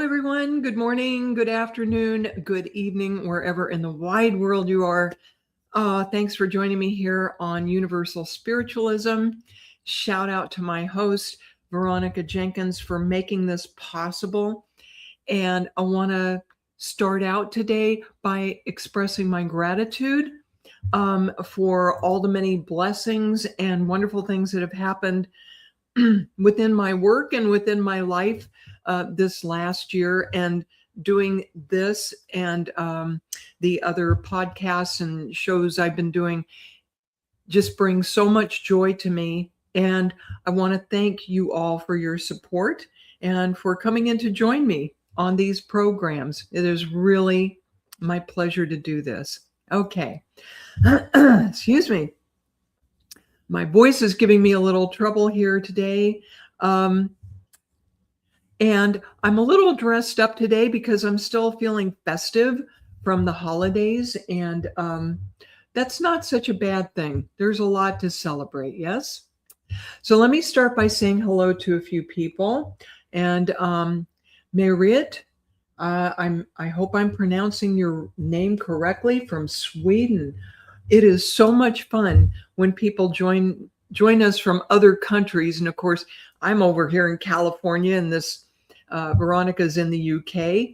everyone. Good morning, good afternoon, good evening, wherever in the wide world you are. Thanks for joining me here on Universal Spiritualism. Shout out to my host, Veronica Jenkins, for making this possible. And I want to start out today by expressing my gratitude for all the many blessings and wonderful things that have happened within my work and within my life this last year, and doing this and the other podcasts and shows I've been doing just brings so much joy to me. And I want to thank you all for your support and for coming in to join me on these programs. It is really my pleasure to do this. Okay. Excuse me. My voice is giving me a little trouble here today. And I'm a little dressed up today because I'm still feeling festive from the holidays. And that's not such a bad thing. There's a lot to celebrate, yes? So let me start by saying hello to a few people. And Merit, I hope I'm pronouncing your name correctly, from Sweden. It is so much fun when people join us from other countries. And of course, I'm over here in California, and this Veronica's in the UK.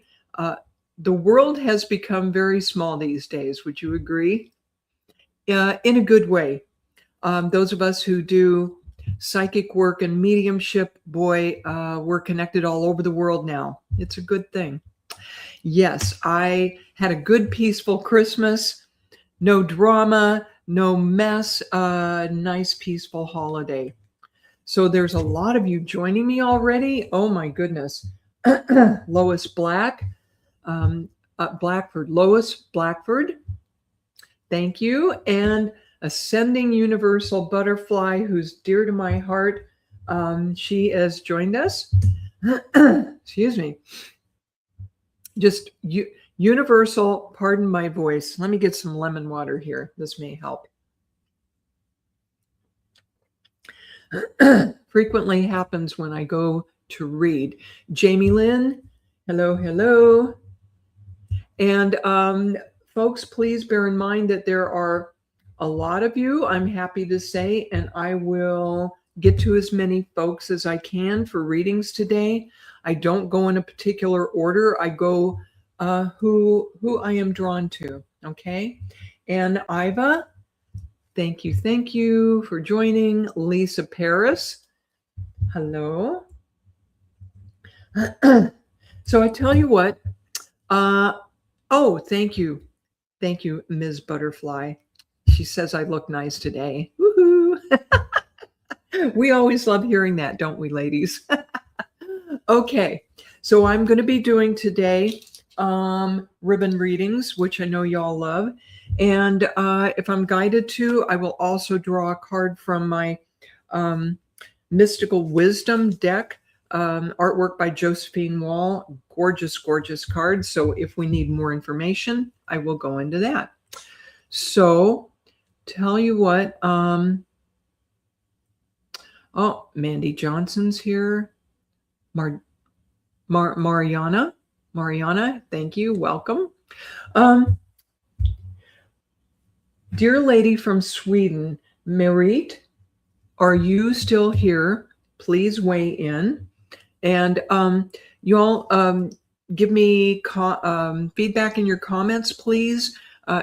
The world has become very small these days. Would you agree? In a good way. Those of us who do psychic work and mediumship, boy, we're connected all over the world now. It's a good thing. Yes, I had a good, peaceful Christmas. No drama, no mess, nice, peaceful holiday. So there's a lot of you joining me already. Oh my goodness. Lois Blackford, Lois Blackford. Thank you. And Ascending Universal Butterfly, who's dear to my heart. She has joined us. Excuse me. Just Universal, pardon my voice. Let me get some lemon water here. This may help. Frequently happens when I go to read. Jamie Lynn, hello, hello. And folks, please bear in mind that there are a lot of you, I'm happy to say, and I will get to as many folks as I can for readings today. I don't go in a particular order. I go who I am drawn to, okay? And Iva, thank you for joining. Lisa Paris, hello. So I tell you what, oh, thank you, Ms. Butterfly. She says I look nice today. Woohoo! We always love hearing that, don't we, ladies? Okay, so I'm going to be doing today ribbon readings, which I know y'all love. And if I'm guided to, I will also draw a card from my Mystical Wisdom deck, artwork by Josephine Wall. Gorgeous, gorgeous cards. So if we need more information, I will go into that. So tell you what, oh, Mandy Johnson's here. Mariana, thank you. Welcome. Dear lady from Sweden, Merit, are you still here? Please weigh in. And you all give me feedback in your comments, please.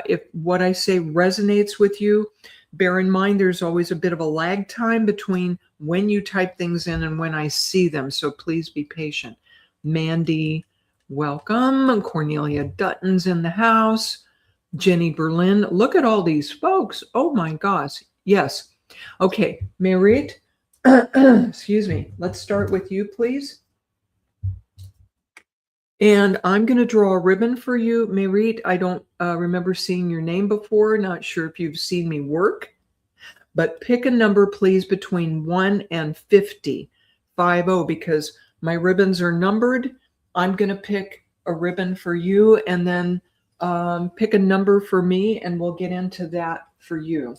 If what I say resonates with you. Bear in mind, there's always a bit of a lag time between when you type things in and when I see them. So please be patient. Mandy, welcome. Cornelia Dutton's in the house. Jenny Berlin. Look at all these folks. Oh my gosh. Yes. Okay. Merit, excuse me. Let's start with you, please. And I'm going to draw a ribbon for you, Merit. I don't remember seeing your name before. Not sure if you've seen me work. But pick a number, please, between 1 and 50. 50, because my ribbons are numbered. I'm going to pick a ribbon for you, and then pick a number for me, and we'll get into that for you.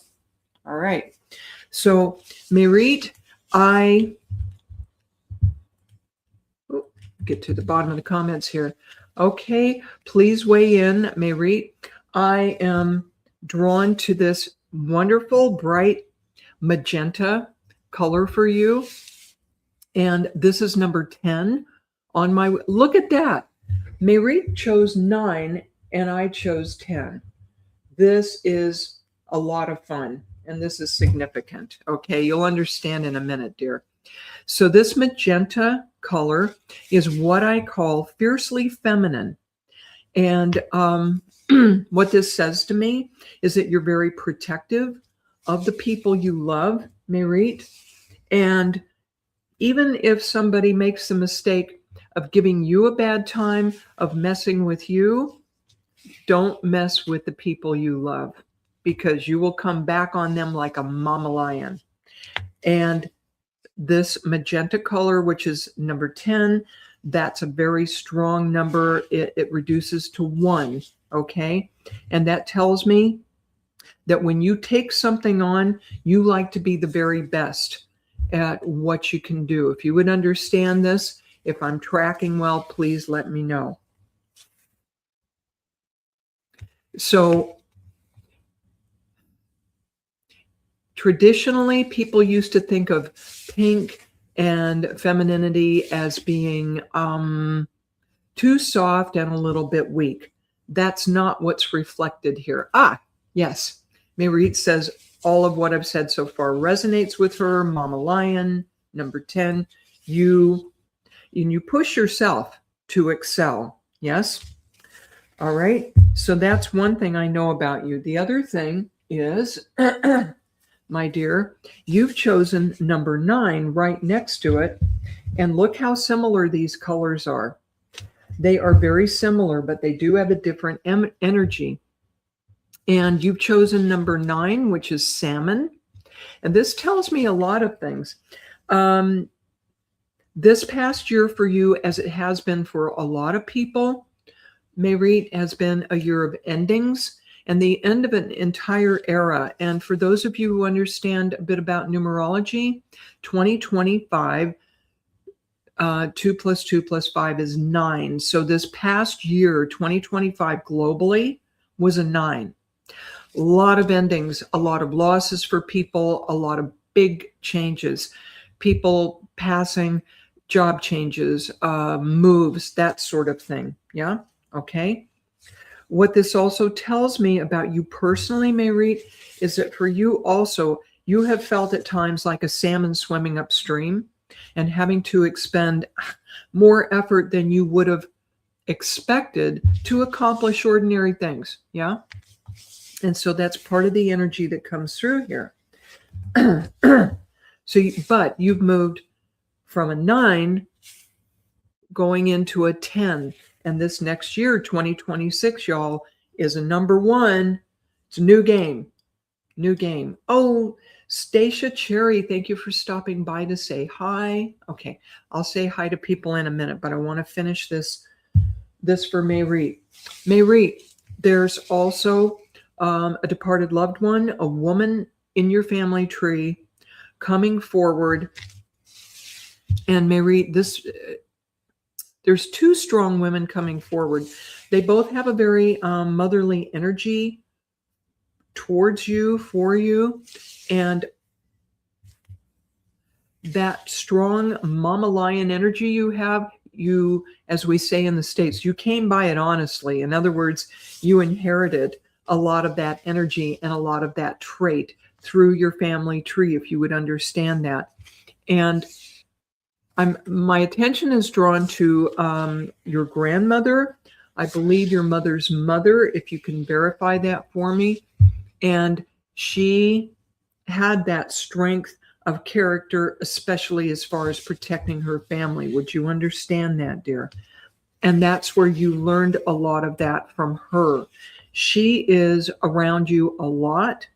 All right. So, Merit, get to the bottom of the comments here. Okay, please weigh in, Mayreet. I am drawn to this wonderful, bright magenta color for you. And this is number 10 on my, look at that. Mayreet chose 9 and I chose 10. This is a lot of fun and this is significant. Okay, you'll understand in a minute, dear. So this magenta color is what I call fiercely feminine. And what this says to me is that you're very protective of the people you love, Mayreet. And even if somebody makes the mistake of giving you a bad time, of messing with you, don't mess with the people you love because you will come back on them like a mama lion. And this magenta color, which is number 10, that's a very strong number. It reduces to 1, okay? And that tells me that when you take something on, you like to be the very best at what you can do. If you would understand this, if I'm tracking well, please let me know. So traditionally, people used to think of pink and femininity as being too soft and a little bit weak. That's not what's reflected here. Ah, yes. Mayreet says all of what I've said so far resonates with her. Mama Lion, number 10. You push yourself to excel. Yes? All right. So that's one thing I know about you. The other thing is, my dear, you've chosen number 9 right next to it. And look how similar these colors are. They are very similar, but they do have a different energy. And you've chosen number 9, which is salmon. And this tells me a lot of things. This past year for you, as it has been for a lot of people, Mayreet, has been a year of endings and the end of an entire era. And for those of you who understand a bit about numerology, 2025, 2 plus 2 plus 5 is 9. So this past year, 2025 globally, was a 9. A lot of endings, a lot of losses for people, a lot of big changes, people passing, job changes, moves, that sort of thing. Yeah. Okay. What this also tells me about you personally, Mayreet, is that for you also, you have felt at times like a salmon swimming upstream and having to expend more effort than you would have expected to accomplish ordinary things. Yeah. And so that's part of the energy that comes through here. But you've moved from a 9 going into a 10. And this next year, 2026, y'all, is a number 1. It's a new game. New game. Oh, Stacia Cherry, thank you for stopping by to say hi. Okay, I'll say hi to people in a minute, but I want to finish this for Mayreet. Mayreet, there's also a departed loved one, a woman in your family tree coming forward. And Mayreet, there's 2 strong women coming forward. They both have a very motherly energy towards you, for you. And that strong mama lion energy you have, you, as we say in the States, you came by it honestly. In other words, you inherited a lot of that energy and a lot of that trait through your family tree, if you would understand that. And my attention is drawn to your grandmother. I believe your mother's mother, if you can verify that for me. And she had that strength of character, especially as far as protecting her family. Would you understand that, dear? And that's where you learned a lot of that from her. She is around you a lot.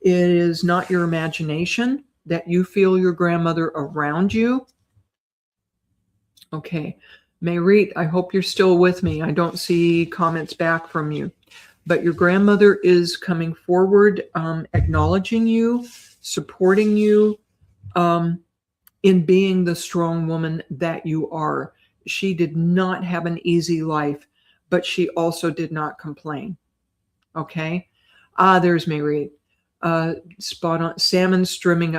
It is not your imagination that you feel your grandmother around you. Okay, Mayreet, I hope you're still with me. I don't see comments back from you. But your grandmother is coming forward, acknowledging you, supporting you in being the strong woman that you are. she did not have an easy life, but she also did not complain. Okay. There's Mary. Spot on. Salmon swimming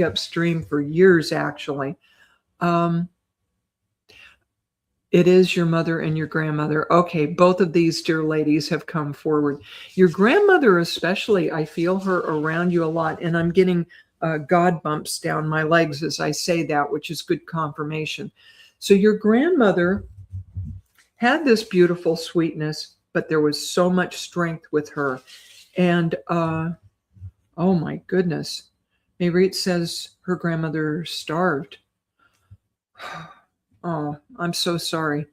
upstream for years, actually. It is your mother and your grandmother. Okay, both of these dear ladies have come forward. Your grandmother especially, I feel her around you a lot, and I'm getting God bumps down my legs as I say that, which is good confirmation. So your grandmother had this beautiful sweetness, but there was so much strength with her. And oh my goodness, Mayreet says her grandmother starved. Oh, I'm so sorry.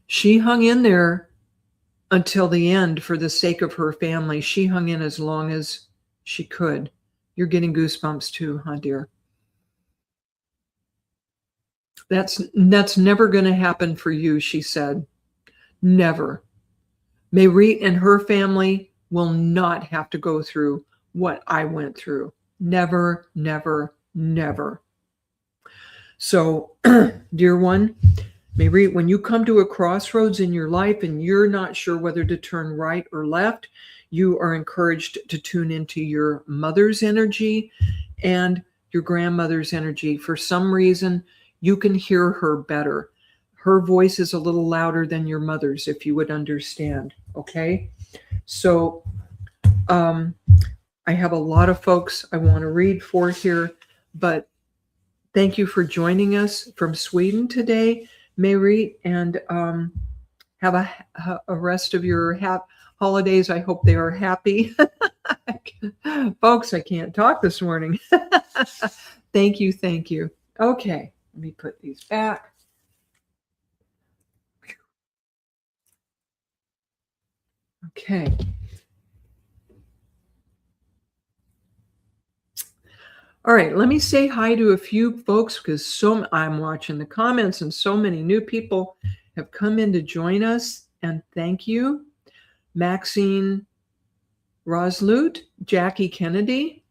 She hung in there until the end for the sake of her family. She hung in as long as she could. You're getting goosebumps too, huh, dear? That's never going to happen for you, she said. Never. Mayreet and her family will not have to go through what I went through. Never, never, never. So, dear one, Mayreet, when you come to a crossroads in your life and you're not sure whether to turn right or left, you are encouraged to tune into your mother's energy and your grandmother's energy. For some reason, you can hear her better. Her voice is a little louder than your mother's, if you would understand. Okay? So, I have a lot of folks I want to read for here, but thank you for joining us from Sweden today, Mayreet, and have a rest of your holidays. I hope they are happy. Folks, I can't talk this morning. Thank you, thank you. Okay, let me put these back. Okay. All right, let me say hi to a few folks because I'm watching the comments and so many new people have come in to join us, and thank you. Maxine Roslut, Jackie Kennedy,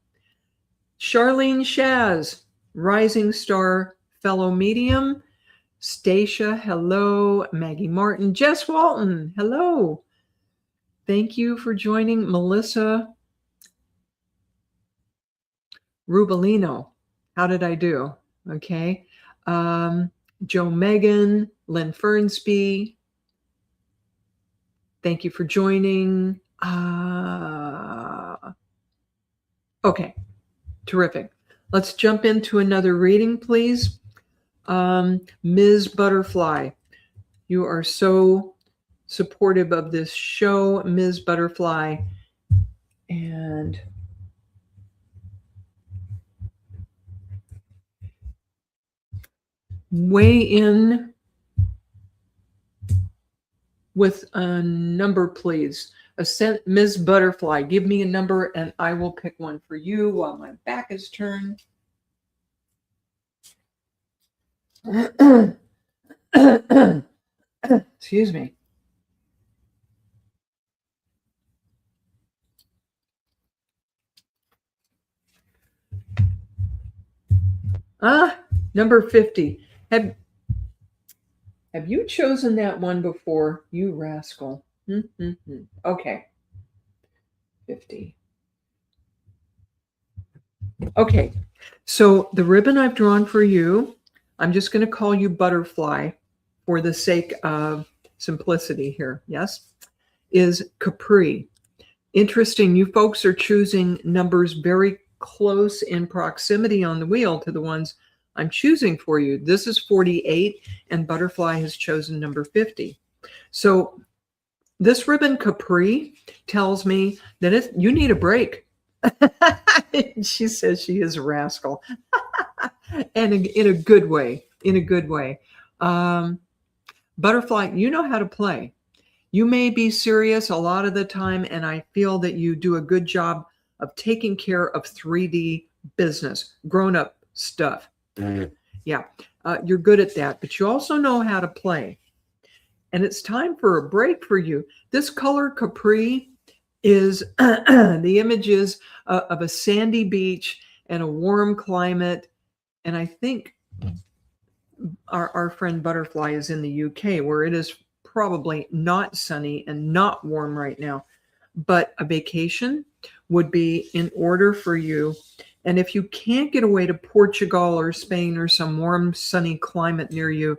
Charlene Shaz, Rising Star Fellow Medium, Stacia, hello, Maggie Martin, Jess Walton, hello. Thank you for joining. Melissa Rubalino, how did I do? Okay. Joe Megan, Lynn Fernsby, thank you for joining. Okay, terrific. Let's jump into another reading, please. Ms. Butterfly, you are so supportive of this show, Ms. Butterfly. And weigh in with a number, please. Ms. Butterfly, give me a number and I will pick one for you while my back is turned. Excuse me. Number 50. Have you chosen that one before, you rascal? Okay. 50. Okay. So the ribbon I've drawn for you, I'm just going to call you Butterfly for the sake of simplicity here. Yes. Is Capri. Interesting. You folks are choosing numbers very close in proximity on the wheel to the ones I'm choosing for you. This is 48 and Butterfly has chosen number 50. So this ribbon Capri tells me that you need a break. She says she is a rascal. And in a good way, Butterfly, you know how to play. You may be serious a lot of the time, and I feel that you do a good job of taking care of 3D business, grown-up stuff. Yeah, you're good at that, but you also know how to play. And it's time for a break for you. This color Capri is the images of a sandy beach and a warm climate. And I think our friend Butterfly is in the UK, where it is probably not sunny and not warm right now. But a vacation would be in order for you. And if you can't get away to Portugal or Spain or some warm, sunny climate near you,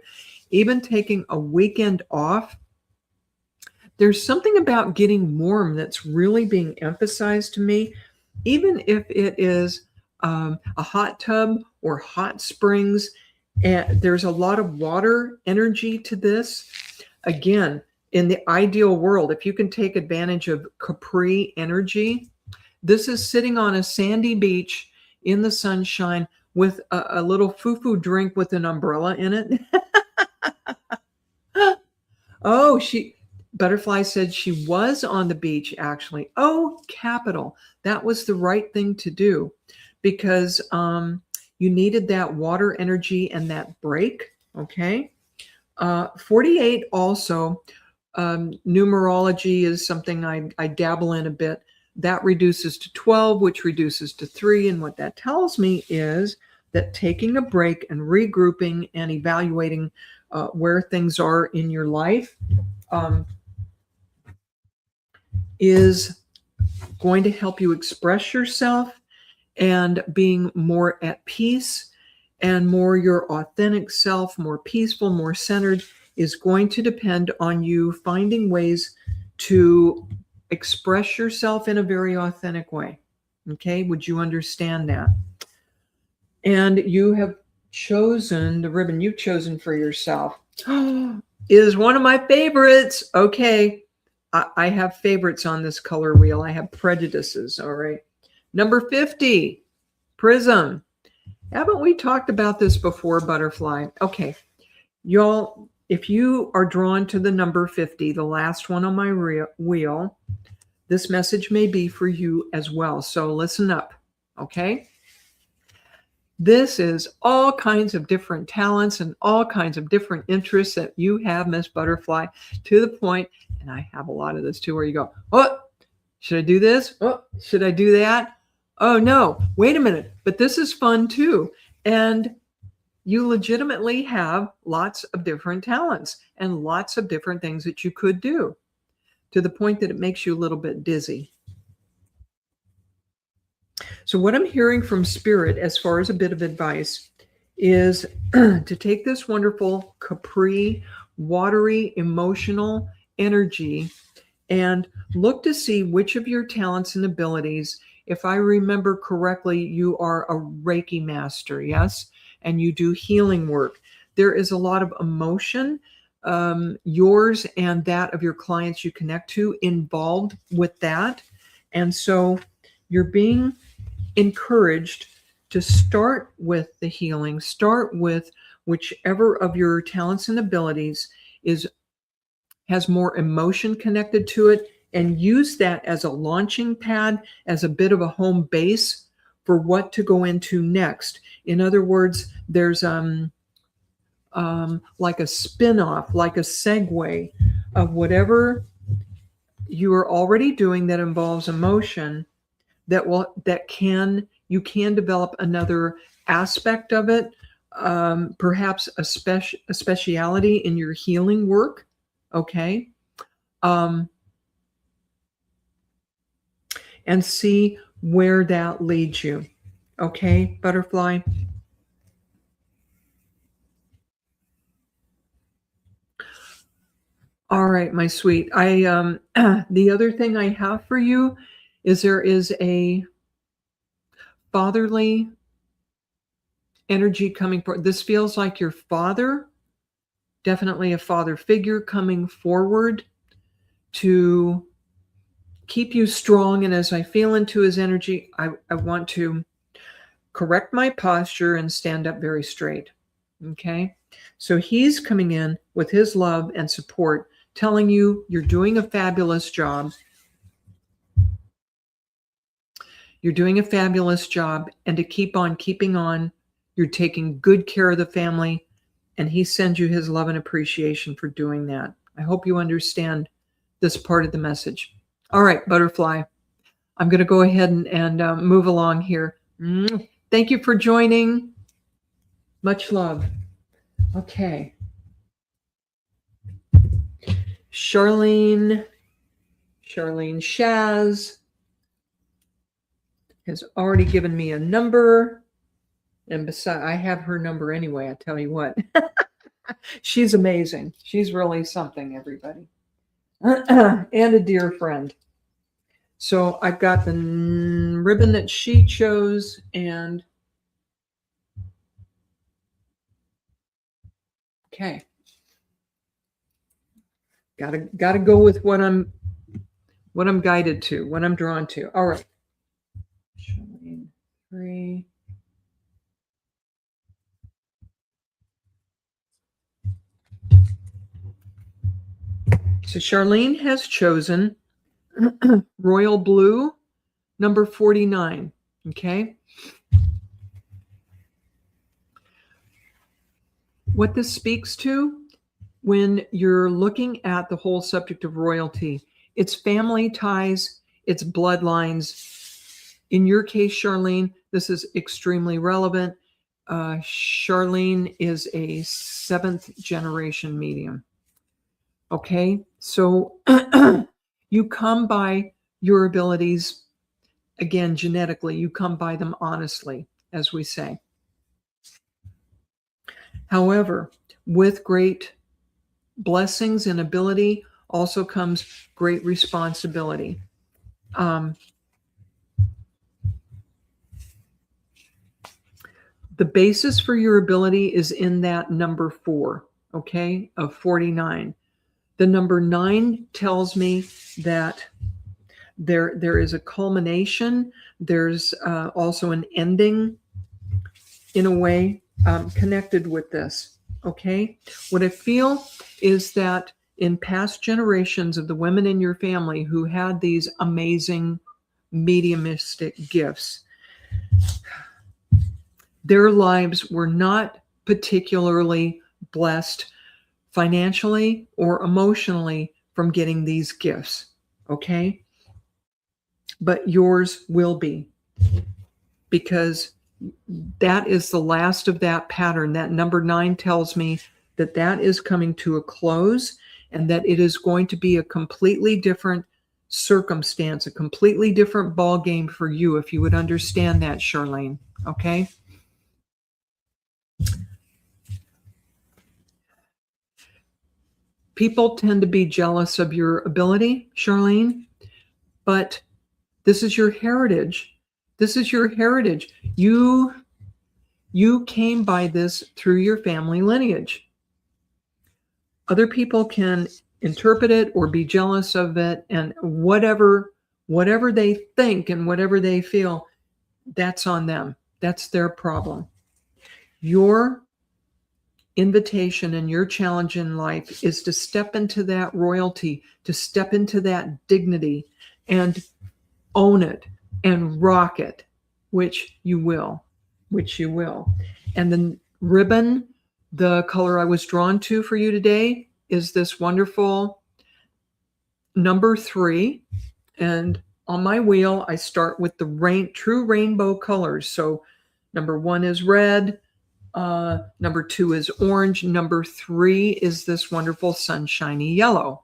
even taking a weekend off, there's something about getting warm that's really being emphasized to me, even if it is a hot tub or hot springs. And there's a lot of water energy to this. Again, in the ideal world, if you can take advantage of Capri energy, this is sitting on a sandy beach in the sunshine with a little foo-foo drink with an umbrella in it. Oh, Butterfly said she was on the beach, actually. Oh, capital. That was the right thing to do, because you needed that water energy and that break. Okay. 48 also, numerology is something I dabble in a bit. That reduces to 12, which reduces to 3. And what that tells me is that taking a break and regrouping and evaluating where things are in your life is going to help you express yourself, and being more at peace and more your authentic self, more peaceful, more centered, is going to depend on you finding ways to express yourself in a very authentic way. Okay, would you understand that? And you have chosen, the ribbon you've chosen for yourself is one of my favorites. Okay, I have favorites on this color wheel. I have prejudices. All right. Number 50, Prism. Haven't we talked about this before, Butterfly? Okay, y'all, if you are drawn to the number 50, the last one on my wheel, this message may be for you as well. So listen up, okay? This is all kinds of different talents and all kinds of different interests that you have, Miss Butterfly, to the point, and I have a lot of this too, where you go, oh, should I do this? Oh, should I do that? Oh, no, wait a minute, but this is fun too. And you legitimately have lots of different talents and lots of different things that you could do, to the point that it makes you a little bit dizzy. So what I'm hearing from Spirit, as far as a bit of advice, is to take this wonderful Capri, watery, emotional energy and look to see which of your talents and abilities, if I remember correctly, you are a Reiki master, yes? And you do healing work. There is a lot of emotion, yours and that of your clients you connect to, involved with that. And so you're being encouraged to start with the healing, start with whichever of your talents and abilities has more emotion connected to it, and use that as a launching pad, as a bit of a home base for what to go into next. In other words, there's like a spin-off, like a segue of whatever you are already doing that involves emotion, you can develop another aspect of it, perhaps a speciality in your healing work. Okay. And see where that leads you. Okay, Butterfly? All right, my sweet. The other thing I have for you is there is a fatherly energy coming forward. This feels like your father, definitely a father figure coming forward to keep you strong. And as I feel into his energy, I want to correct my posture and stand up very straight. Okay. So he's coming in with his love and support, telling you you're doing a fabulous job. You're doing a fabulous job, and to keep on keeping on. You're taking good care of the family, and he sends you his love and appreciation for doing that. I hope you understand this part of the message. All right, Butterfly, I'm going to go ahead and move along here. Thank you for joining. Much love. Okay. Charlene Shaz has already given me a number. And besides, I have her number anyway, I tell you what. She's amazing. She's really something, everybody. And a dear friend. So I've got the ribbon that she chose, and okay. Gotta go with what I'm guided to, what I'm drawn to. All right. 3. So Charlene has chosen Royal Blue, number 49. Okay. What this speaks to when you're looking at the whole subject of royalty, it's family ties, it's bloodlines. In your case, Charlene, this is extremely relevant. Charlene is a 7th generation medium. Okay, so you come by your abilities, again, genetically, you come by them honestly, as we say. However, with great blessings and ability also comes great responsibility. The basis for your ability is in that number 4, okay, of 49. The number 9 tells me that there is a culmination. There's also an ending in a way connected with this, okay? What I feel is that in past generations of the women in your family who had these amazing mediumistic gifts, their lives were not particularly blessed financially or emotionally from getting these gifts, okay? But yours will be, because that is the last of that pattern. That number 9 tells me that that is coming to a close, and that it is going to be a completely different circumstance, a completely different ball game for you, if you would understand that, Charlene, okay? People tend to be jealous of your ability, Charlene, but this is your heritage. This is your heritage. You came by this through your family lineage. Other people can interpret it or be jealous of it, and whatever they think and whatever they feel, that's on them. That's their problem. Your invitation and your challenge in life is to step into that royalty, to step into that dignity and own it and rock it, which you will. And the ribbon, the color I was drawn to for you today, is this wonderful number 3. And on my wheel, I start with the true rainbow colors. So number 1 is red, number 2 is orange, number 3 is this wonderful sunshiny yellow.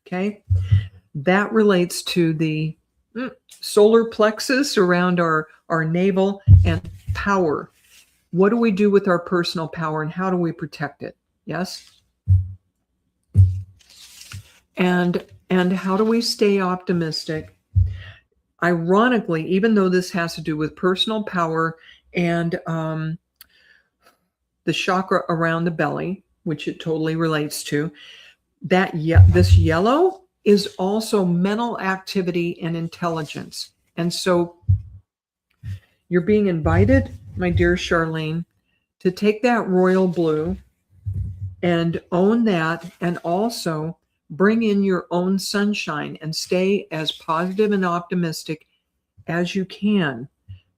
Okay, that relates to the solar plexus around our navel and power. What do we do with our personal power, and how do we protect it? Yes. And how do we stay optimistic? Ironically, even though this has to do with personal power and the chakra around the belly, which it totally relates to, this yellow is also mental activity and intelligence. And so you're being invited, my dear Charlene, to take that royal blue and own that, and also bring in your own sunshine and stay as positive and optimistic as you can,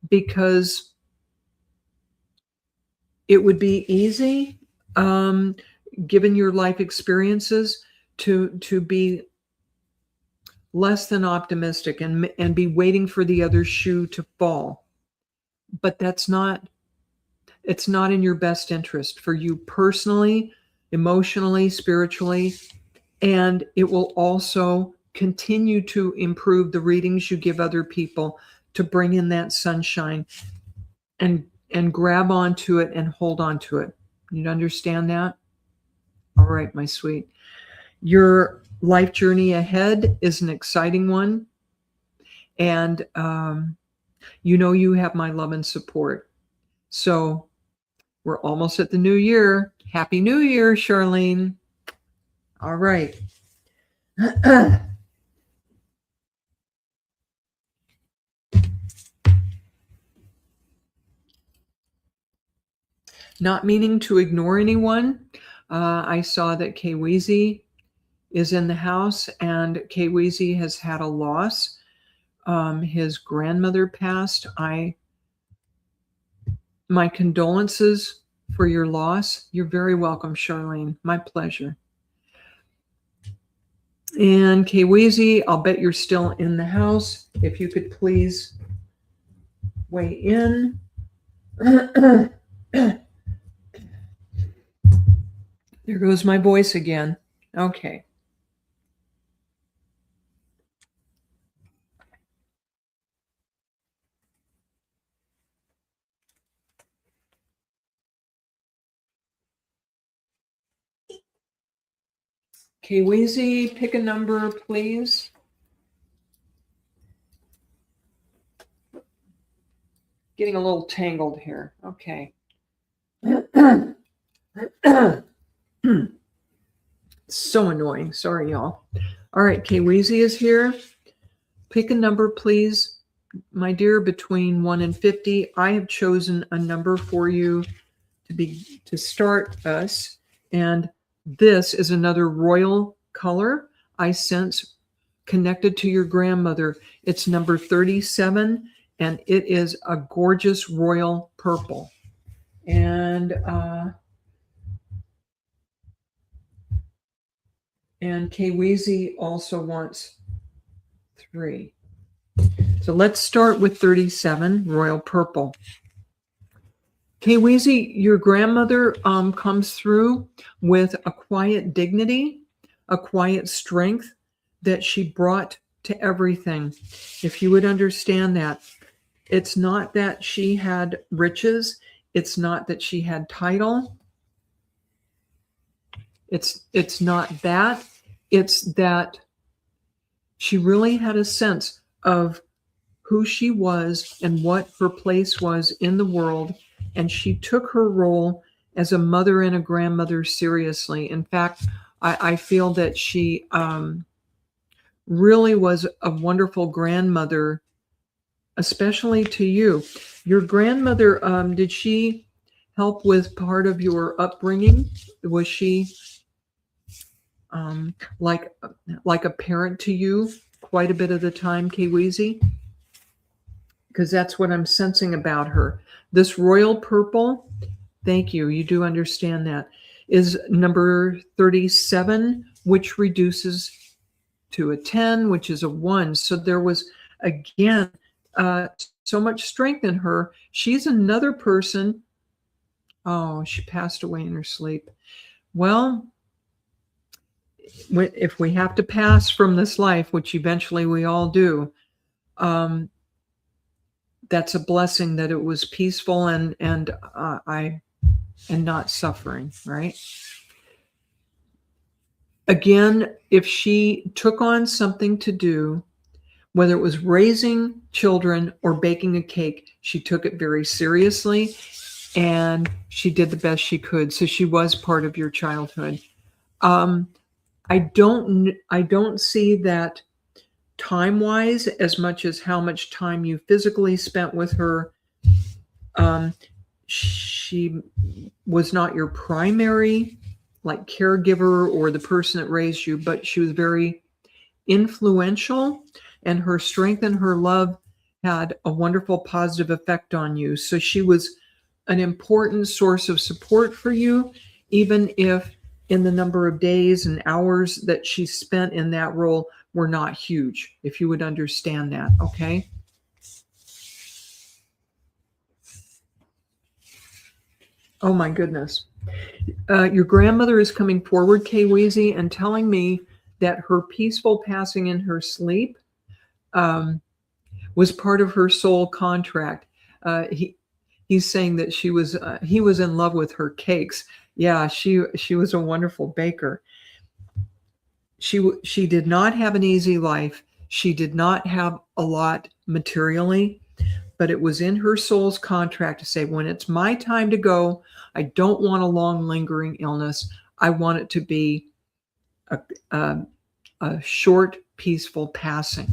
because it would be easy, given your life experiences, to be less than optimistic and be waiting for the other shoe to fall. but it's not in your best interest for you personally, emotionally, spiritually, and it will also continue to improve the readings you give other people to bring in that sunshine and grab onto it and hold on to it. You understand that? All right, my sweet. Your life journey ahead is an exciting one. And you have my love and support. So we're almost at the new year. Happy New Year, Charlene. All right. Not meaning to ignore anyone, I saw that Kweezy is in the house, and Kweezy has had a loss. His grandmother passed. My condolences for your loss. You're very welcome, Charlene. My pleasure. And Kweezy, I'll bet you're still in the house. If you could please weigh in. There goes my voice again. Okay. Kweezy, pick a number, please. Getting a little tangled here. Okay. So annoying. Sorry, y'all. All right, Kweezy is here. Pick a number, please. My dear, between 1 and 50. I have chosen a number for you to start us. And this is another royal color I sense connected to your grandmother. It's number 37, and it is a gorgeous royal purple. And Kweezy also wants 3. So let's start with 37, royal purple. Kweezy, your grandmother comes through with a quiet dignity, a quiet strength that she brought to everything. If you would understand that, it's not that she had riches. It's not that she had title. It's not that. It's that she really had a sense of who she was and what her place was in the world. And she took her role as a mother and a grandmother seriously. In fact, I feel that she really was a wonderful grandmother, especially to you. Your grandmother, did she help with part of your upbringing? Was she like a parent to you quite a bit of the time, Kweezy? Because that's what I'm sensing about her. This royal purple, thank you, you do understand that, is number 37, which reduces to a 10, which is a 1. So there was, again, so much strength in her. She's another person. Oh, she passed away in her sleep. Well, if we have to pass from this life, which eventually we all do, that's a blessing that it was peaceful and not suffering, right? Again, if she took on something to do, whether it was raising children or baking a cake, she took it very seriously and she did the best she could. So she was part of your childhood. I don't see that time-wise as much as how much time you physically spent with her. She was not your primary caregiver or the person that raised you, but she was very influential, and her strength and her love had a wonderful positive effect on you. So she was an important source of support for you, even if in the number of days and hours that she spent in that role were not huge, if you would understand that, okay? Oh my goodness. Your grandmother is coming forward, Kay Weezy, and telling me that her peaceful passing in her sleep um, was part of her soul contract. He's saying that he was in love with her cakes. Yeah, she was a wonderful baker. She did not have an easy life. She did not have a lot materially, but it was in her soul's contract to say, when it's my time to go, I don't want a long lingering illness. I want it to be a, a, a short, peaceful passing.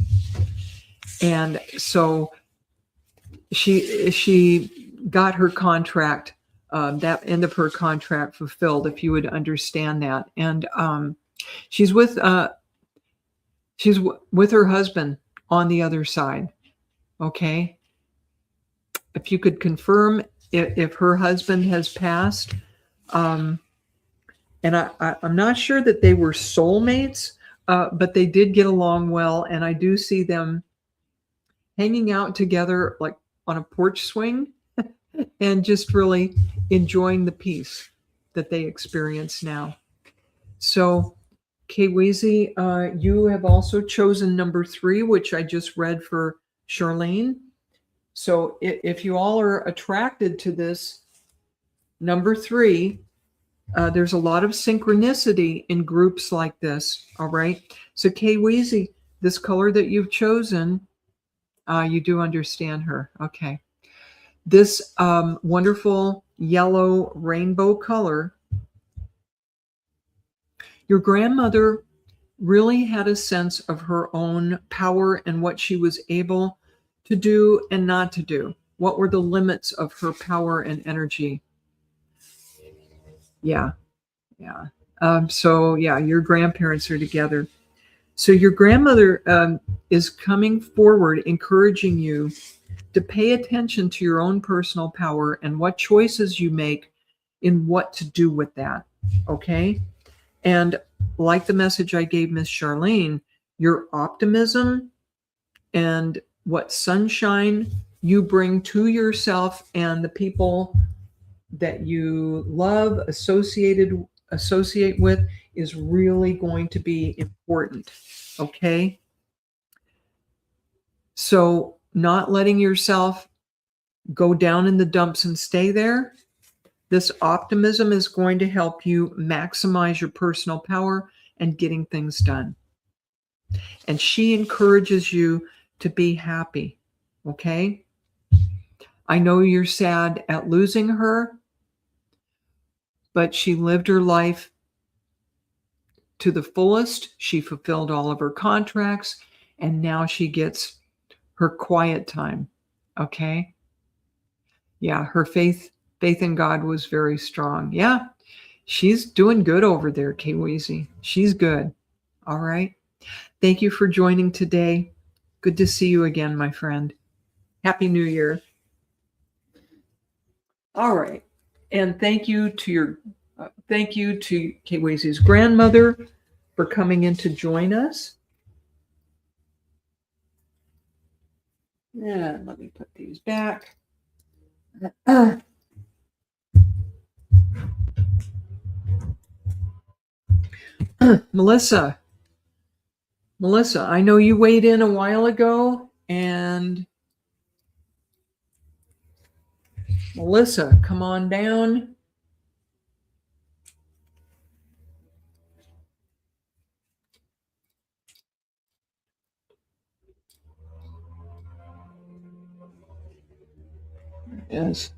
And so she got her contract, that end of her contract fulfilled, if you would understand that. And she's with her husband on the other side. Okay, if you could confirm if her husband has passed. And I'm not sure that they were soulmates, but they did get along well, and I do see them hanging out together, like on a porch swing, and just really enjoying the peace that they experience now. So, Kweezy, you have also chosen number 3, which I just read for Charlene. So if you all are attracted to this number 3, there's a lot of synchronicity in groups like this. All right. So Kweezy, this color that you've chosen, you do understand her. Okay. This wonderful yellow rainbow color, your grandmother really had a sense of her own power and what she was able to do and not to do. What were the limits of her power and energy? Yeah. So your grandparents are together. So your grandmother is coming forward, encouraging you to pay attention to your own personal power and what choices you make in what to do with that. Okay. And like the message I gave Miss Charlene, your optimism and what sunshine you bring to yourself and the people that you love, associate with, is really going to be important. Okay. So not letting yourself go down in the dumps and stay there. This optimism is going to help you maximize your personal power and getting things done. And she encourages you to be happy. Okay. I know you're sad at losing her, but she lived her life to the fullest. She fulfilled all of her contracts, and now she gets her quiet time. Okay. Yeah, her faith in God was very strong. Yeah, she's doing good over there, Kweezy. She's good. All right. Thank you for joining today. Good to see you again, my friend. Happy New Year. All right. And thank you to Kweezy's grandmother for coming in to join us. Yeah, let me put these back. Melissa, I know you weighed in a while ago, and Melissa, come on down. Yes.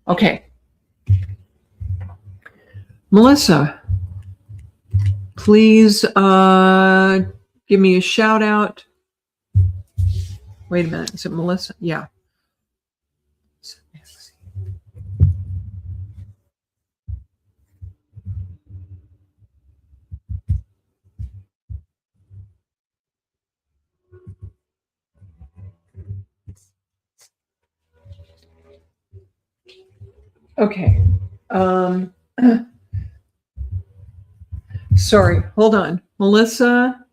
Okay. Melissa, please give me a shout out. Wait a minute. Is it Melissa? Yeah. Okay. Sorry. Hold on. Melissa.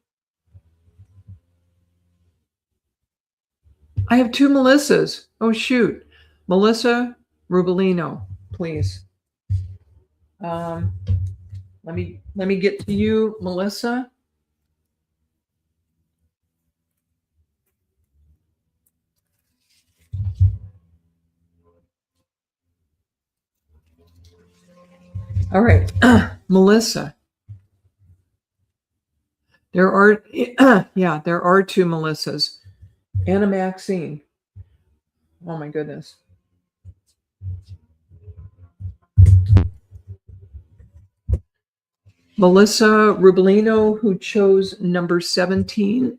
I have two Melissas. Oh, shoot. Melissa Rubelino, please. Um, let me get to you, Melissa. All right, Melissa. There are, yeah, there are two Melissas. Anna Maxine. Oh my goodness. Melissa Rubelino, who chose number 17.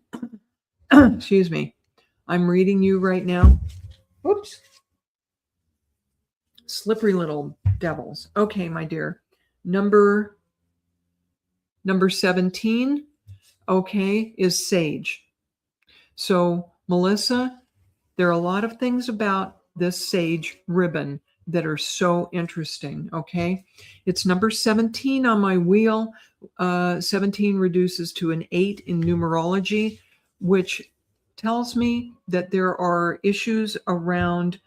Excuse me. I'm reading you right now. Oops. Slippery little devils. Okay, my dear. Number 17, okay, is sage. So, Melissa, there are a lot of things about this sage ribbon that are so interesting, okay? It's number 17 on my wheel. 17 reduces to an 8 in numerology, which tells me that there are issues around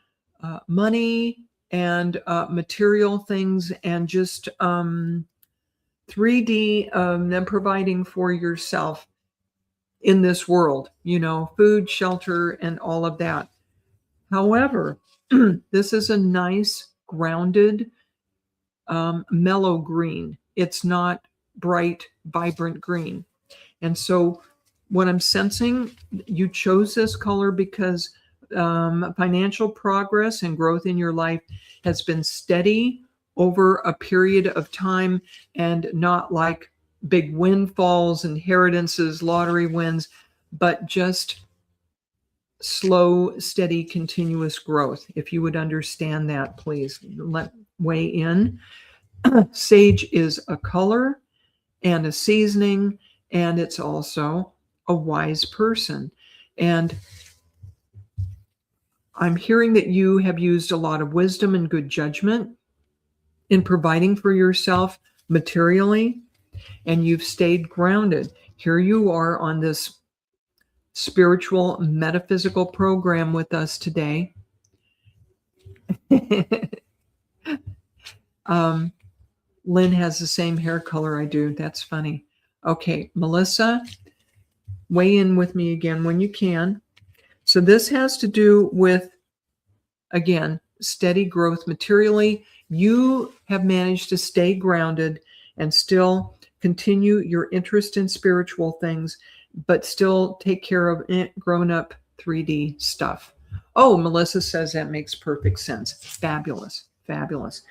money and material things and just 3D, them providing for yourself in this world, food, shelter, and all of that. However, this is a nice, grounded, mellow green. It's not bright, vibrant green. And so, what I'm sensing, you chose this color because financial progress and growth in your life has been steady over a period of time and not like big windfalls, inheritances, lottery wins, but just slow, steady, continuous growth. If you would understand that, please weigh in. Sage is a color and a seasoning, and it's also a wise person. And I'm hearing that you have used a lot of wisdom and good judgment in providing for yourself materially, and you've stayed grounded. Here you are on this spiritual metaphysical program with us today. Lynn has the same hair color I do. That's funny. Okay, Melissa, weigh in with me again when you can. So this has to do with, again, steady growth materially. You have managed to stay grounded and still continue your interest in spiritual things, but still take care of grown-up 3D stuff. Oh, Melissa says that makes perfect sense. Fabulous, fabulous.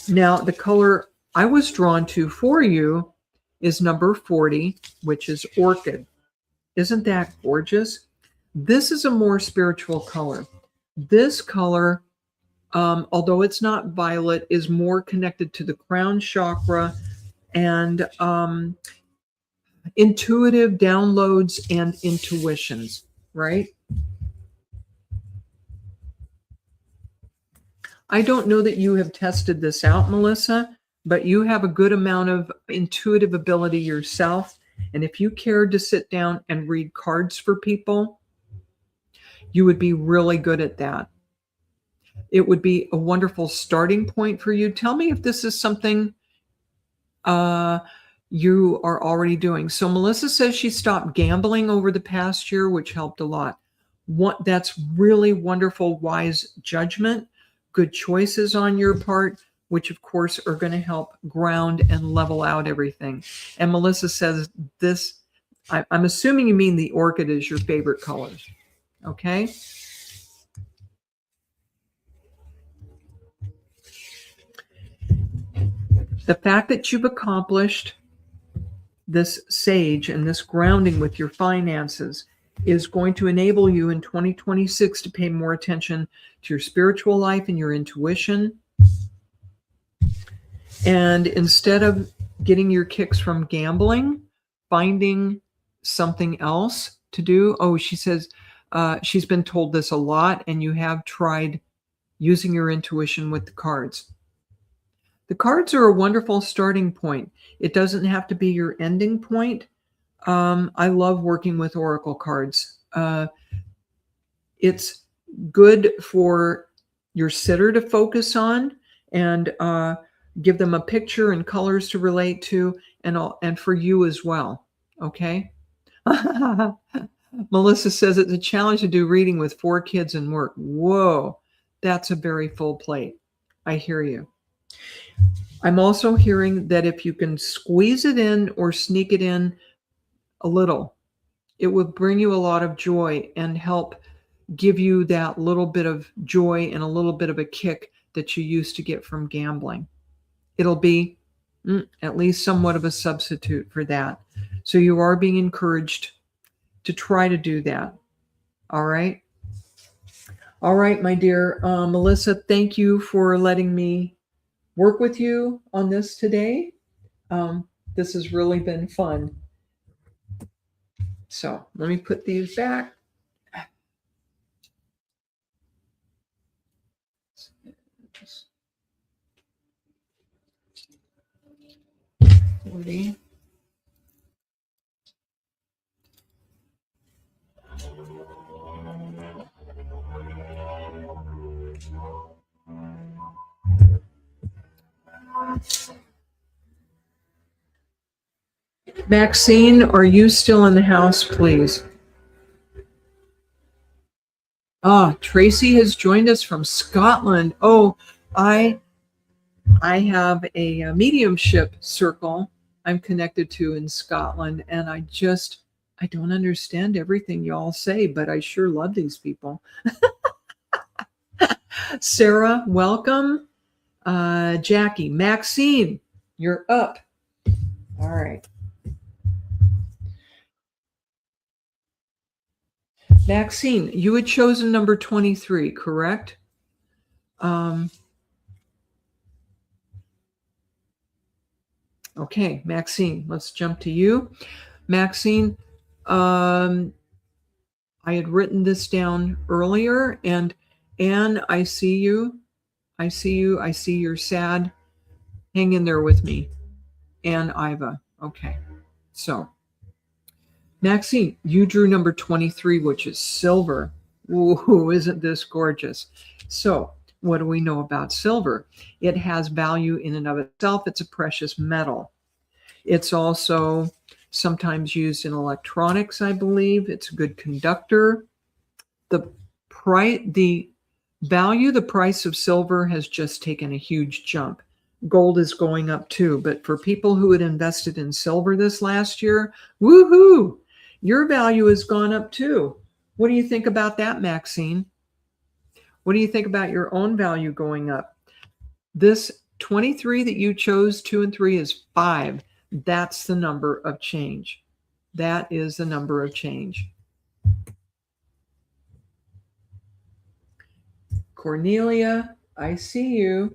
Now, the color I was drawn to for you is number 40, which is orchid. Isn't that gorgeous? This is a more spiritual color. This color, although it's not violet, is more connected to the crown chakra and intuitive downloads and intuitions, right? I don't know that you have tested this out, Melissa, but you have a good amount of intuitive ability yourself. And if you cared to sit down and read cards for people, you would be really good at that. It would be a wonderful starting point for you. Tell me if this is something you are already doing. So Melissa says she stopped gambling over the past year, which helped a lot. That's really wonderful, wise judgment, good choices on your part, which of course are going to help ground and level out everything. And Melissa says this, I'm assuming you mean the orchid is your favorite colors. Okay. The fact that you've accomplished this sage and this grounding with your finances is going to enable you in 2026 to pay more attention to your spiritual life and your intuition. And instead of getting your kicks from gambling, finding something else to do. Oh, she says she's been told this a lot, and you have tried using your intuition with the cards. The cards are a wonderful starting point. It doesn't have to be your ending point. I love working with oracle cards. It's good for your sitter to focus on and give them a picture and colors to relate to, and for you as well. Okay. Melissa says it's a challenge to do reading with 4 kids and work. Whoa, that's a very full plate. I hear you. I'm also hearing that if you can squeeze it in or sneak it in a little, it will bring you a lot of joy and help give you that little bit of joy and a little bit of a kick that you used to get from gambling. It'll be at least somewhat of a substitute for that. So you are being encouraged to try to do that. All right. All right, my dear Melissa, thank you for letting me work with you on this today. This has really been fun. So let me put these back. Maxine, are you still in the house, please? Tracy has joined us from Scotland. Oh, I have a mediumship circle I'm connected to in Scotland, and I don't understand everything y'all say, but I sure love these people. Sarah, welcome. Jackie, Maxine, you're up. All right. Maxine, you had chosen number 23, correct? Okay, Maxine, let's jump to you. Maxine, I had written this down earlier, and Anne, I see you. I see you. I see you're sad. Hang in there with me. Anne Iva. Okay. So, Maxine, you drew number 23, which is silver. Ooh, isn't this gorgeous? So, what do we know about silver? It has value in and of itself. It's a precious metal. It's also sometimes used in electronics, I believe. It's a good conductor. The price of silver has just taken a huge jump. Gold is going up too, but for people who had invested in silver this last year, woohoo, your value has gone up too. What do you think about that, Maxine? What do you think about your own value going up? This 23 that you chose, 2 and 3, is 5. That's the number of change. That is the number of change. Cornelia, I see you.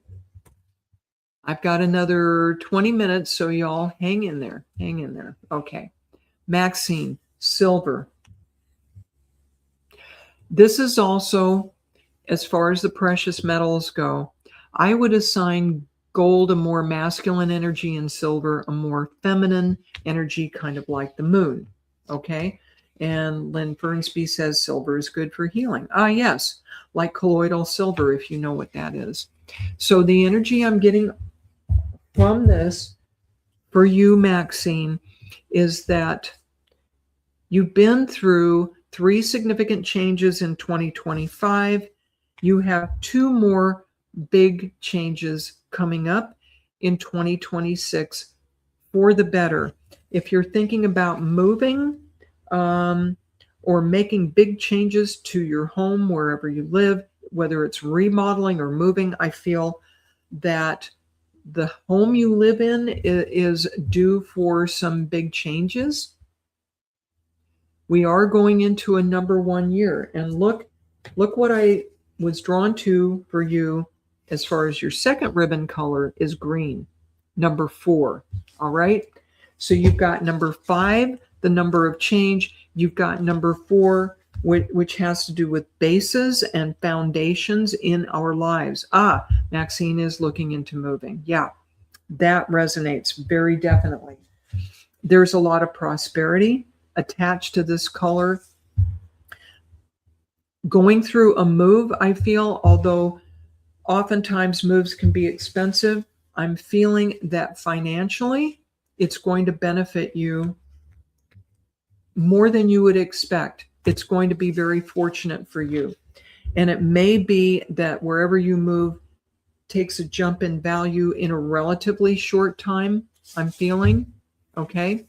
I've got another 20 minutes, so y'all hang in there. Hang in there. Okay. Maxine, silver. This is also, as far as the precious metals go, I would assign gold a more masculine energy and silver a more feminine energy, kind of like the moon. Okay. And Lynn Fernsby says silver is good for healing. Yes, like colloidal silver, if you know what that is. So the energy I'm getting from this for you, Maxine, is that you've been through 3 significant changes in 2025. You have 2 more big changes coming up in 2026 for the better. If you're thinking about moving or making big changes to your home wherever you live, whether it's remodeling or moving, I feel that the home you live in is due for some big changes. We are going into a number 1 year, and look what I was drawn to for you as far as your second ribbon color is green, number 4. All right. So you've got number 5, the number of change. You've got number 4, which has to do with bases and foundations in our lives. Maxine is looking into moving. Yeah, that resonates very definitely. There's a lot of prosperity attached to this color. going through a move, I feel, although oftentimes moves can be expensive, I'm feeling that financially it's going to benefit you more than you would expect. It's going to be very fortunate for you. And it may be that wherever you move takes a jump in value in a relatively short time, I'm feeling. Okay.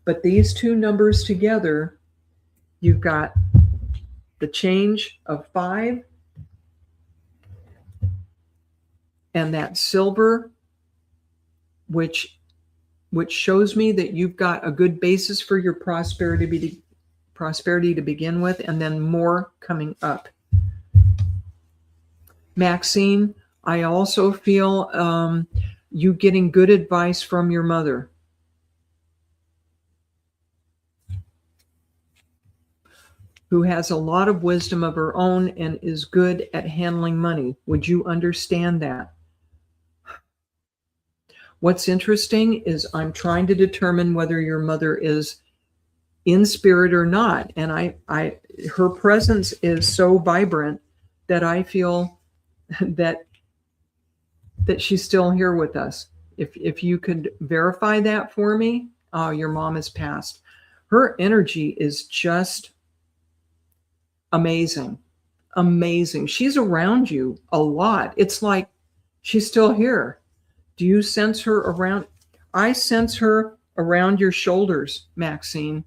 But these two numbers together, you've got the change of 5 and that silver, which shows me that you've got a good basis for your prosperity to begin with, and then more coming up. Maxine, I also feel you getting good advice from your mother. Who has a lot of wisdom of her own and is good at handling money. Would you understand that? What's interesting is I'm trying to determine whether your mother is in spirit or not. And her presence is so vibrant that I feel that she's still here with us. If you could verify that for me, oh, your mom has passed. Her energy is just amazing. Amazing. She's around you a lot. It's like she's still here. Do you sense her around? I sense her around your shoulders, Maxine,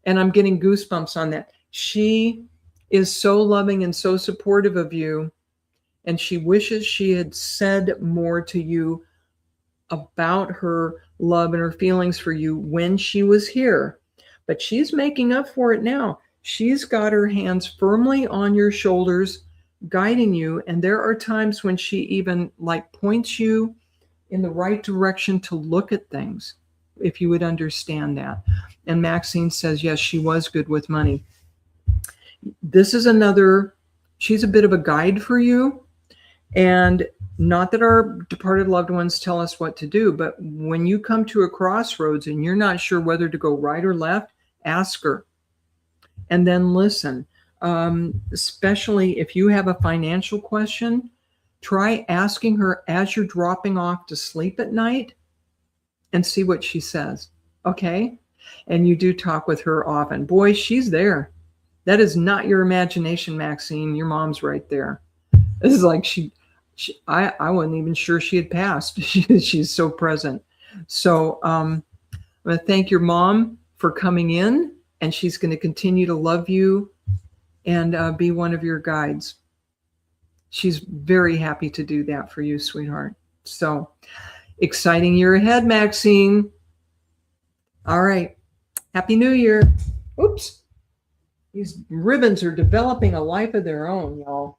and I'm getting goosebumps on that. She is so loving and so supportive of you, and she wishes she had said more to you about her love and her feelings for you when she was here. But she's making up for it now. She's got her hands firmly on your shoulders, guiding you, and there are times when she even points you in the right direction to look at things, if you would understand that. And Maxine says, yes, she was good with money. This is she's a bit of a guide for you. And not that our departed loved ones tell us what to do, but when you come to a crossroads and you're not sure whether to go right or left, ask her. And then listen, especially if you have a financial question, try asking her as you're dropping off to sleep at night and see what she says. Okay? And you do talk with her often. Boy, she's there. That is not your imagination, Maxine. Your mom's right there. This is like I wasn't even sure she had passed. She's so present. So I'm going to thank your mom for coming in, and she's going to continue to love you and be one of your guides. She's very happy to do that for you, sweetheart. So exciting year ahead, Maxine. All right. Happy New Year. Oops. These ribbons are developing a life of their own, y'all.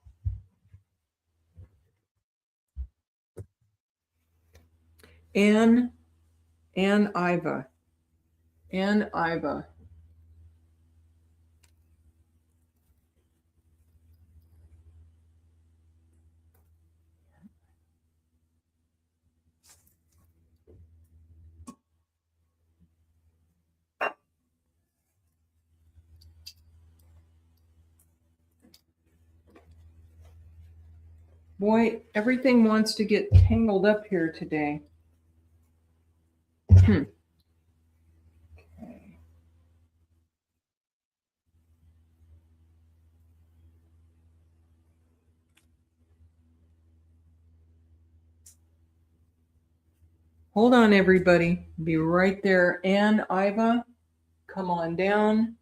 Ann Iva. Ann Iva. Boy, everything wants to get tangled up here today. Okay. Hold on, everybody. Be right there. Ann Iva, come on down.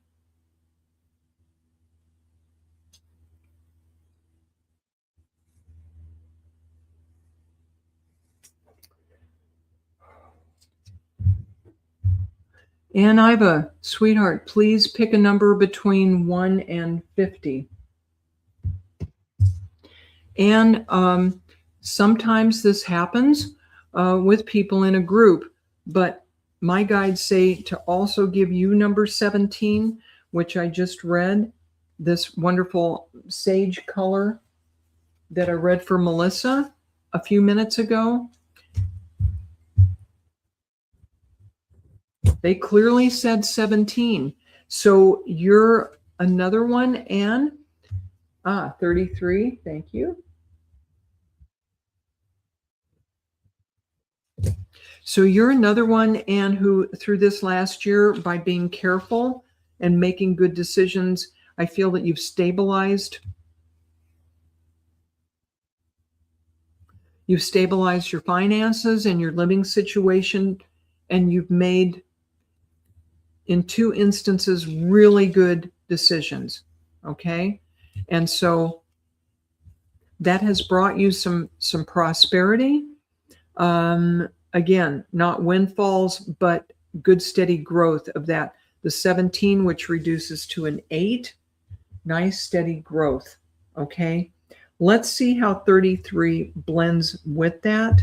Ann Iva, sweetheart, please pick a number between 1 and 50. And sometimes this happens with people in a group, but my guides say to also give you number 17, which I just read, this wonderful sage color that I read for Melissa a few minutes ago. They clearly said 17. So you're another one, Anne. 33. Thank you. So you're another one, Anne, who through this last year, by being careful and making good decisions, I feel that you've stabilized. You've stabilized your finances and your living situation, and you've made, in 2 instances, really good decisions. Okay? And so that has brought you some prosperity. Again, not windfalls, but good steady growth of that. The 17, which reduces to an 8, nice steady growth. Okay? Let's see how 33 blends with that.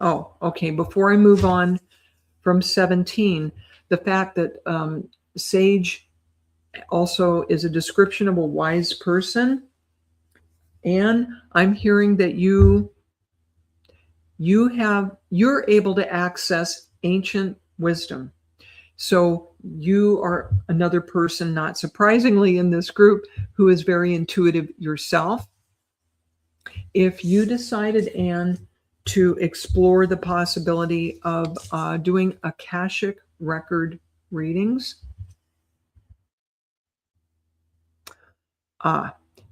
Oh, okay. Before I move on from 17, the fact that sage also is a description of a wise person. And I'm hearing that you're able to access ancient wisdom. So you are another person, not surprisingly in this group, who is very intuitive yourself. If you decided, Anne, to explore the possibility of doing Akashic record readings,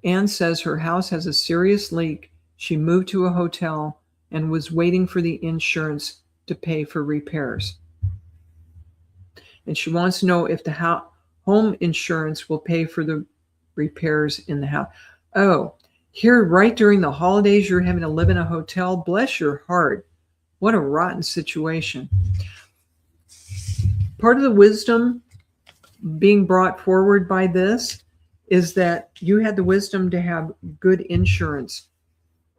Anne says her house has a serious leak. She moved to a hotel and was waiting for the insurance to pay for repairs. And she wants to know if the home insurance will pay for the repairs in the house. Oh, here, right during the holidays, you're having to live in a hotel. Bless your heart. What a rotten situation. Part of the wisdom being brought forward by this is that you had the wisdom to have good insurance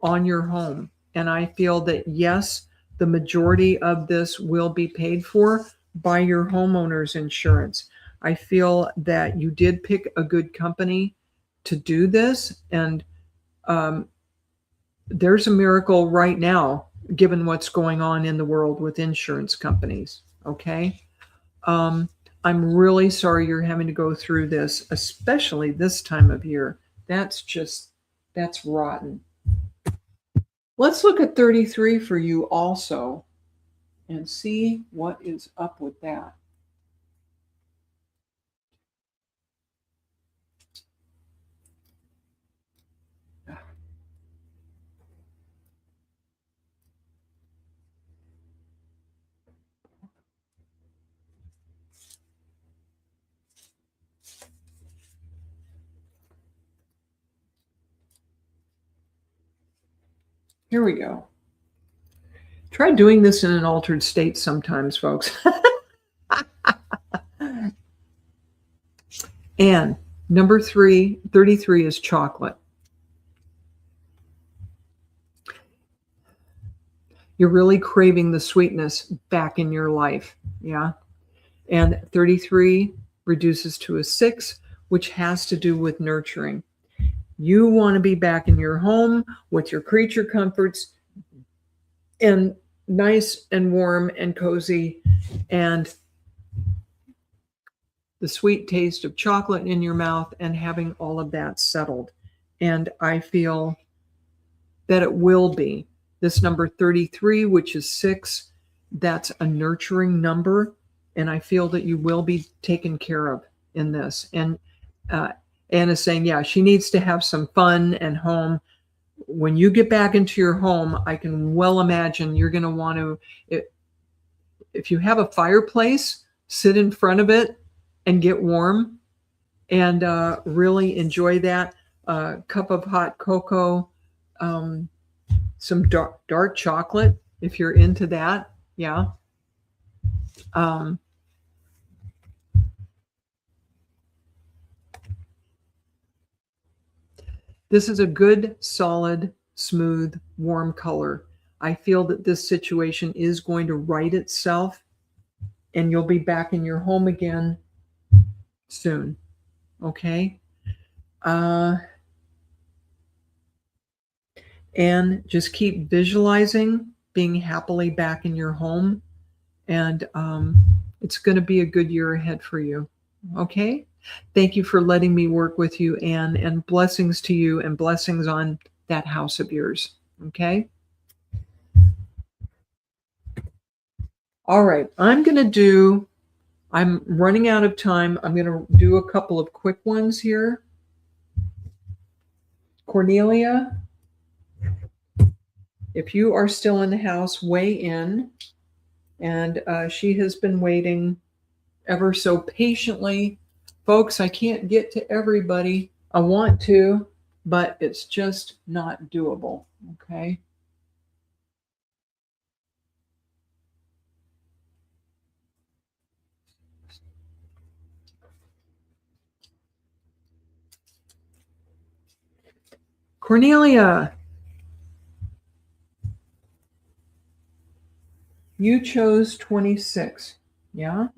on your home. And I feel that, yes, the majority of this will be paid for by your homeowner's insurance. I feel that you did pick a good company to do this. And there's a miracle right now, given what's going on in the world with insurance companies. Okay. I'm really sorry you're having to go through this, especially this time of year. That's rotten. Let's look at 33 for you also and see what is up with that. Here we go. Try doing this in an altered state sometimes, folks. And number 33 is chocolate. You're really craving the sweetness back in your life. Yeah. And 33 reduces to a 6, which has to do with nurturing. You want to be back in your home with your creature comforts and nice and warm and cozy, and the sweet taste of chocolate in your mouth and having all of that settled. And I feel that it will be. This number 33, which is 6, that's a nurturing number. And I feel that you will be taken care of in this. And Anna's saying, yeah, she needs to have some fun and home. When you get back into your home, I can well imagine you're going to want to, if you have a fireplace, sit in front of it and get warm and really enjoy that. Cup of hot cocoa, some dark chocolate, if you're into that. Yeah. This is a good, solid, smooth, warm color. I feel that this situation is going to right itself and you'll be back in your home again soon. Okay. And just keep visualizing being happily back in your home. And it's going to be a good year ahead for you. Okay? Thank you for letting me work with you, Anne, and blessings to you and blessings on that house of yours. Okay? All right. I'm running out of time. I'm going to do a couple of quick ones here. Cornelia, if you are still in the house, weigh in. And she has been waiting ever so patiently. Folks, I can't get to everybody. I want to, but it's just not doable. Okay. Cornelia, you chose 26. Yeah.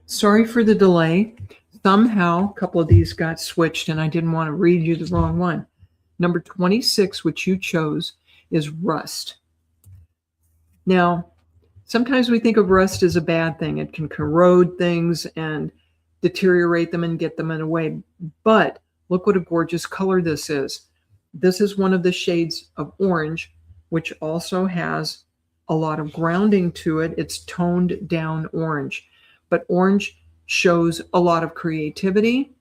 Sorry for the delay. Somehow, a couple of these got switched, and I didn't want to read you the wrong one. Number 26, which you chose, is rust. Now, sometimes we think of rust as a bad thing. It can corrode things and deteriorate them and get them in a way. But look what a gorgeous color this is. This is one of the shades of orange, which also has a lot of grounding to it. It's toned down orange. But orange shows a lot of creativity.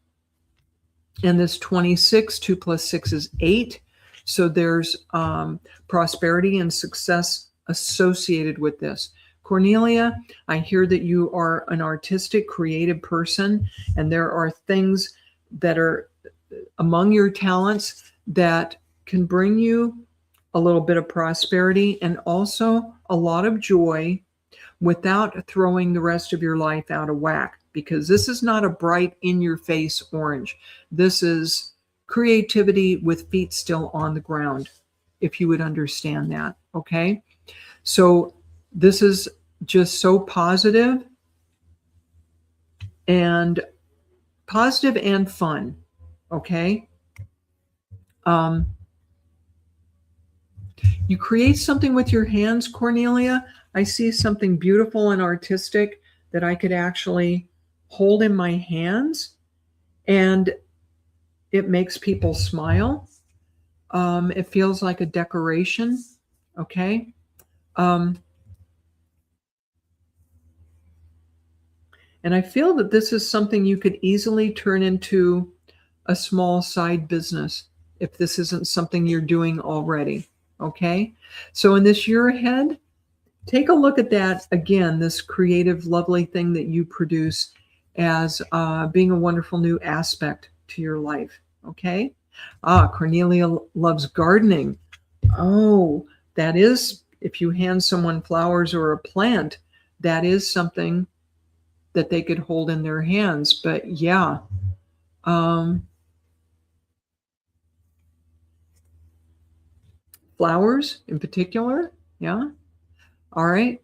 And this 26, 2 plus 6 is 8. So there's prosperity and success associated with this. Cornelia, I hear that you are an artistic, creative person, and there are things that are among your talents that can bring you a little bit of prosperity and also a lot of joy without throwing the rest of your life out of whack, because this is not a bright in-your-face orange. This is creativity with feet still on the ground, if you would understand that, okay? So this is just so positive and fun, okay? You create something with your hands, Cornelia. I see something beautiful and artistic that I could actually hold in my hands, and it makes people smile. It feels like a decoration, okay? And I feel that this is something you could easily turn into a small side business if this isn't something you're doing already, okay? So in this year ahead, take a look at that again, this creative, lovely thing that you produce as being a wonderful new aspect to your life, okay? Cornelia loves gardening. Oh, that is, if you hand someone flowers or a plant, that is something that they could hold in their hands. But yeah, flowers in particular, yeah. All right.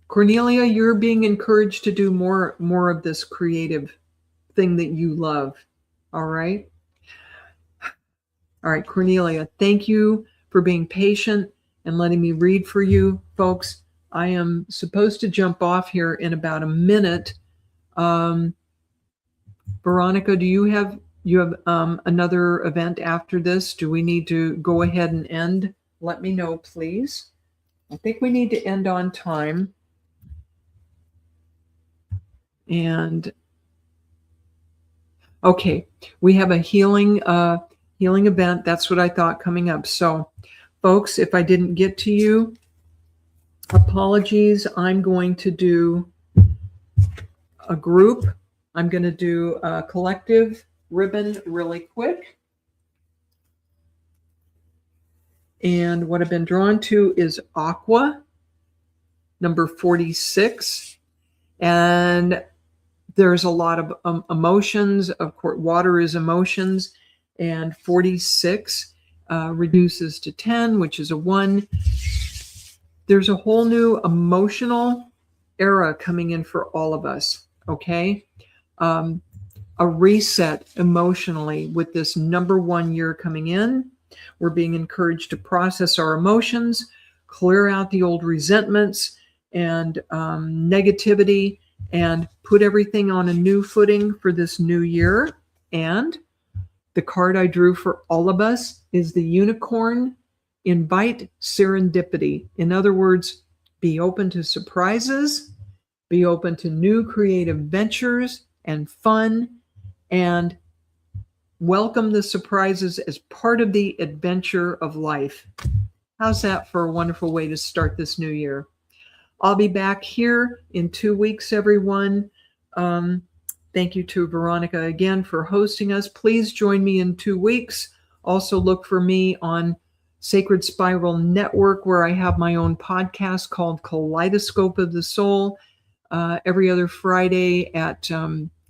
Cornelia, you're being encouraged to do more of this creative thing that you love. All right. All right, Cornelia, thank you for being patient and letting me read for you, folks. I am supposed to jump off here in about a minute. Veronica, do you have another event after this? Do we need to go ahead and end? Let me know, please. I think we need to end on time. And okay, we have a healing event. That's what I thought coming up. So, folks, if I didn't get to you, apologies. I'm going to do a group. I'm going to do a collective ribbon really quick. And what I've been drawn to is Aqua, number 46. And there's a lot of emotions. Of course, water is emotions. And 46 reduces to 10, which is a 1. There's a whole new emotional era coming in for all of us, okay? A reset emotionally with this number 1 year coming in. We're being encouraged to process our emotions, clear out the old resentments and negativity, and put everything on a new footing for this new year. And the card I drew for all of us is the unicorn. Invite serendipity. In other words, be open to surprises, be open to new creative ventures and fun, and welcome the surprises as part of the adventure of life. How's that for a wonderful way to start this new year? I'll be back here in 2 weeks, everyone. Thank you to Veronica again for hosting us. Please join me in 2 weeks. Also look for me on Sacred Spiral Network, where I have my own podcast called Kaleidoscope of the Soul, every other Friday at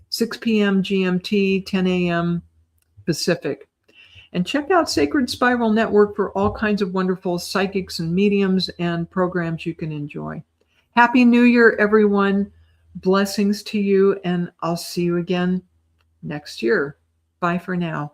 6 p.m. GMT, 10 a.m. Pacific. And check out Sacred Spiral Network for all kinds of wonderful psychics and mediums and programs you can enjoy. Happy New Year, everyone. Blessings to you, and I'll see you again next year. Bye for now.